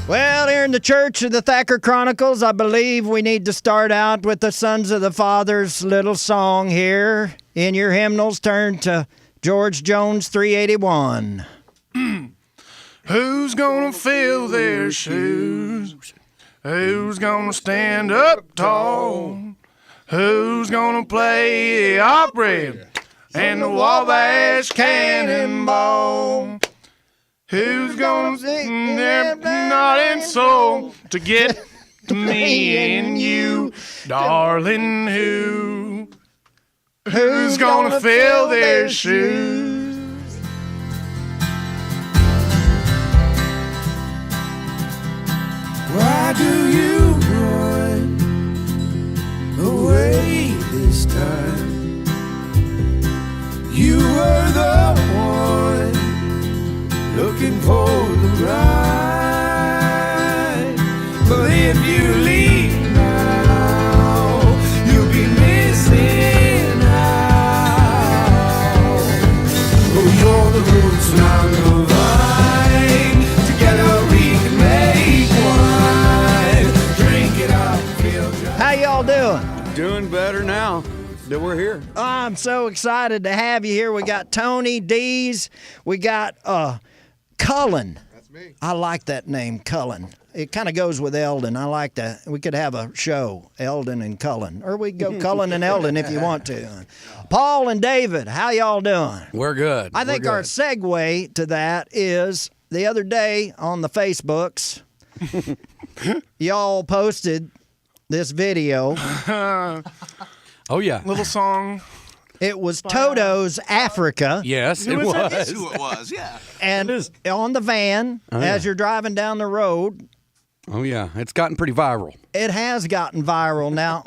Well, here in the Church of the Thacker Chronicles, I believe we need to start out with the Sons of the Father's little song here. In your hymnals, turn to George Jones 381. Who's gonna fill their shoes? Who's gonna stand up tall? Who's gonna play the opera and the Wabash Cannonball? Who's gonna sing their heart and soul to get to me and you, darling? Who's gonna fill their shoes? Why do you run away this time? You were the one looking for the ride. But if you leave now, you'll be missing out. Oh, you're the roots and I'm the vine. Together we can make wine. Drink it up, feel dry. How y'all doing? Doing better now that we're here. I'm so excited to have you here. We got Tony, Dees, we got Cullen. That's me. I like that name, Cullen. It kind of goes with Eldon. I like that. We could have a show, Eldon and Cullen. Or we could go Cullen and Eldon if you want to. Paul and David, how y'all doing? We're good. I think our segue to that is the other day on the Facebooks, y'all posted this video. Oh, yeah. Little song. It was Toto's Africa. Yes, it was. That's who it was, yeah. And on the van, as you're driving down the road, Oh, yeah. It's gotten pretty viral. it has gotten viral. Now,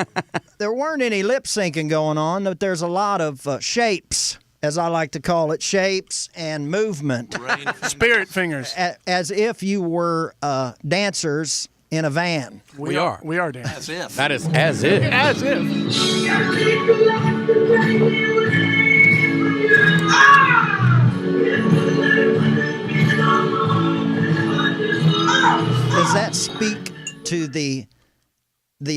there weren't any lip syncing going on, but there's a lot of shapes, as I like to call it, shapes and movement, Spirit fingers. as if you were dancers in a van. We are. We are dancing. As if. That is as if. As if. Does that speak to the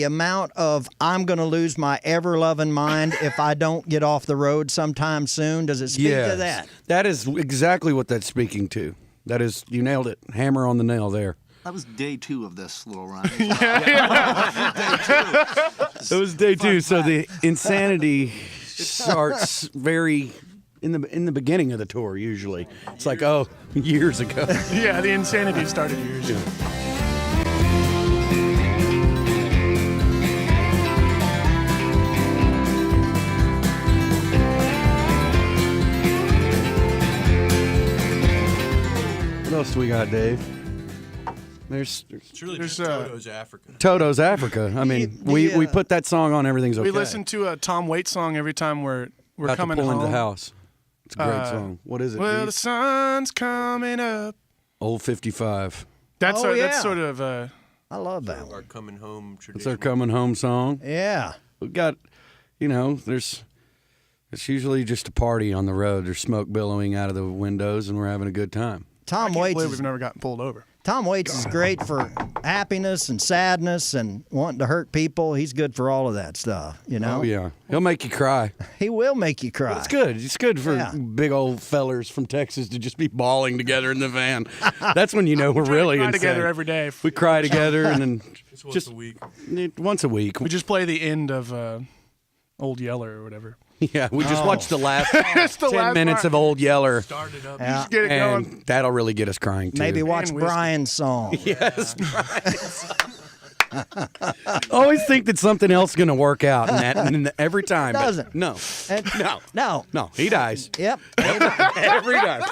amount of I'm going to lose my ever-loving mind if I don't get off the road sometime soon? Does it speak to that? That is exactly what that's speaking to. That is, you nailed it. Hammer on the nail there. That was day 2 of this little run. It was day 2, so the insanity starts very in the beginning of the tour. Usually, it's like years ago. Yeah, the insanity started years ago. What else do we got, Dave? There's Truly just Toto's Africa. Toto's Africa. I mean, we put that song on. Everything's okay. We listen to a Tom Waits song every time we're About coming to pull home. into the house. It's a great song. What is it? Well, Dave? the sun's coming up. Old 55. That's Oh, yeah. that's sort of I love that one. Our coming home tradition. It's our coming home song. Yeah. We've got, it's usually just a party on the road. There's smoke billowing out of the windows, and we're having a good time. Tom I Waits believe is we've never gotten pulled over. Tom Waits is great for happiness and sadness and wanting to hurt people. He's good for all of that stuff, Oh, yeah. He'll make you cry. He will make you cry. It's good. It's good for Yeah. big old fellers from Texas to just be bawling together in the van. That's when you know we're really Cry insane. together every day. We cry together, and then Just once a week. once a week. We just play the end of Old Yeller or whatever. Yeah, we just watched the last It's the 10 last minutes part. of Old Yeller, Started up. Yeah. Just get it going. and that'll really get us crying, too. Maybe watch And whiskey. Brian's song. Yes, always think that something else is going to work out, and every time. but Doesn't. No. And- No. No. He dies. Yep. Every time.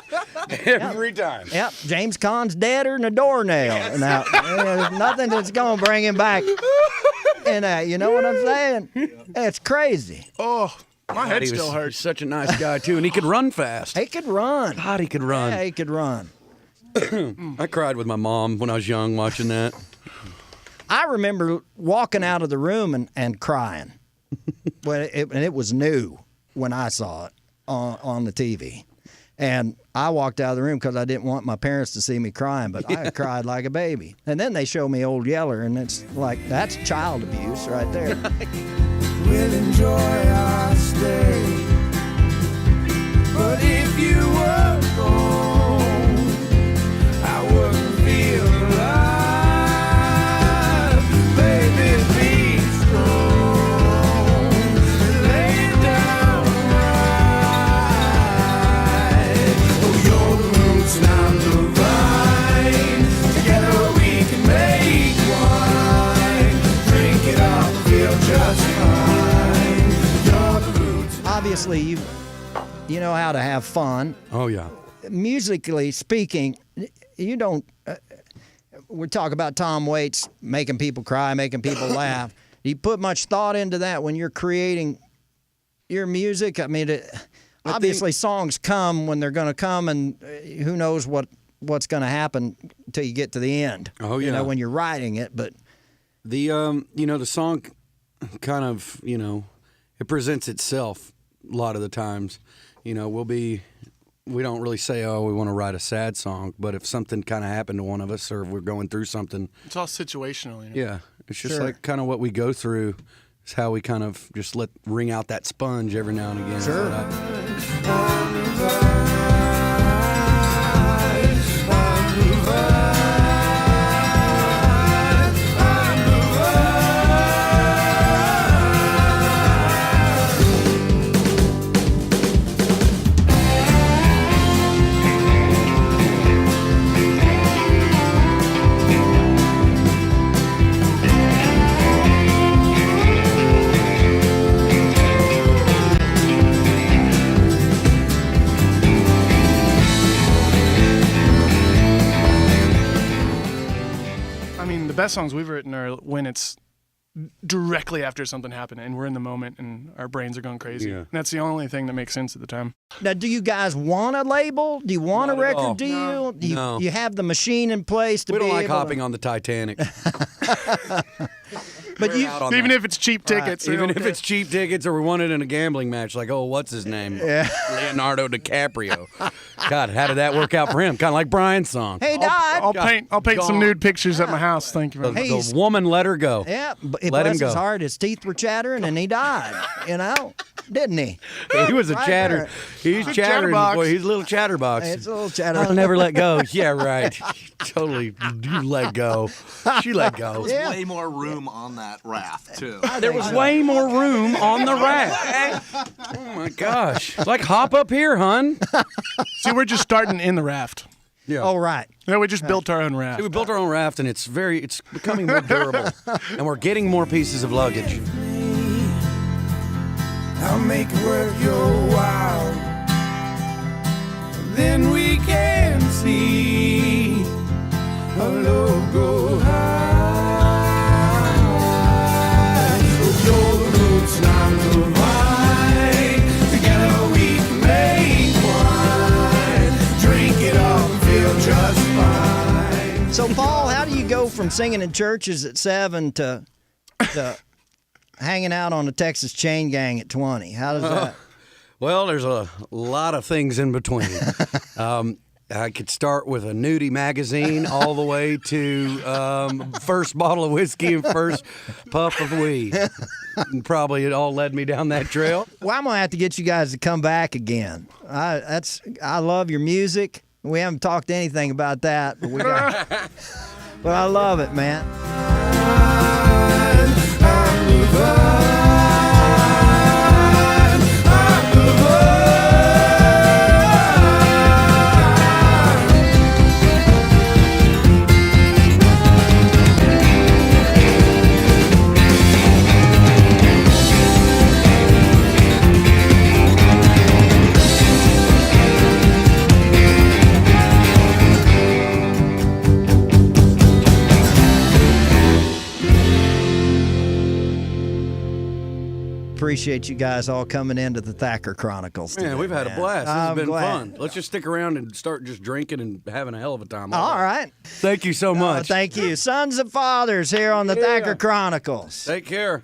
Every time. Yep. James Caan's deader than a doornail. Now, there's nothing that's going to bring him back. And you know what I'm saying? It's crazy. Oh, my head He still was hurts. such a nice guy, too, and he could run fast. He could run. God, he could run. Yeah, he could run. I cried with my mom when I was young watching that. I remember walking out of the room and crying. And it was new when I saw it on the TV. And I walked out of the room because I didn't want my parents to see me crying, but I cried like a baby. And then they show me Old Yeller, and it's like, that's child abuse right there. We'll enjoy our stay. But if you were gone, I wouldn't feel alive. Baby, be strong. Lay it down right. Oh, you're the roots and I'm the vine. Together we can make wine. Drink it up, feel just fine. You're the roots. Obviously, you know how to have fun. Oh, yeah. Musically speaking, you don't. We talk about Tom Waits making people cry, making people laugh. Do you put much thought into that when you're creating your music? I mean, obviously songs come when they're going to come, and who knows what's going to happen until you get to the end. Oh, yeah. You know, when you're writing it, but The the song kind of, it presents itself a lot of the times. We don't really say, oh, we want to write a sad song, but if something kind of happened to one of us or if we're going through something, It's all situational. yeah, it's just Sure. like kind of what we go through is how we kind of just wring out that sponge every now and again. Sure. But I mean, the best songs we've written are when it's directly after something happened and we're in the moment and our brains are going crazy. Yeah. And that's the only thing that makes sense at the time. now, do you guys want a label? Do you want Not a at record all. deal? Do you, No. you have the machine in place to we be don't like able to- hopping on the Titanic. But you, Out on Even that. if it's cheap tickets. they're Even if okay. it's cheap tickets or we won it in a gambling match, like, oh, what's his name? Leonardo DiCaprio. God, how did that work out for him? Kind of like Brian's song. hey, died. I'll paint some gone. nude pictures at my house. Thank you very much. Hey, The woman let her go. Yeah, but Let him bless his go. heart, his teeth were chattering and he died, didn't he? He was a Right chatter. there. He's chattering. chatterbox. Boy, he's a little chatterbox. It's a little chatter. I'll never let go. Yeah, right. Totally. You let go. She let go. Yeah. Way more room on that raft, too. There was way more room on the raft. Oh my gosh. Like, hop up here, hun. See, we're just starting in the raft. Yeah. Oh, right. Yeah, we just built our own raft. We built our own raft and it's becoming more durable. And we're getting more pieces of luggage. I'll make it worth your while. Then we can see a logo high. Oh, you're the roots and I'm the vine. Together we can make wine. Drink it up and feel just fine. So, Paul, how do you go from singing in churches at 7 to hanging out on the Texas Chain Gang at 20? How does that? Well, there's a lot of things in between. I could start with a nudie magazine all the way to first bottle of whiskey and first puff of weed. And probably it all led me down that trail. Well, I'm gonna have to get you guys to come back again. I love your music. We haven't talked anything about that, but but I love it, man. Appreciate you guys all coming into the Thacker Chronicles today, Man, we've had a man. blast. This I'm has been glad. fun. Let's just stick around and start just drinking and having a hell of a time. All right. Thank you so much. Thank you. Sons and Fathers here on the Thacker Chronicles. Take care.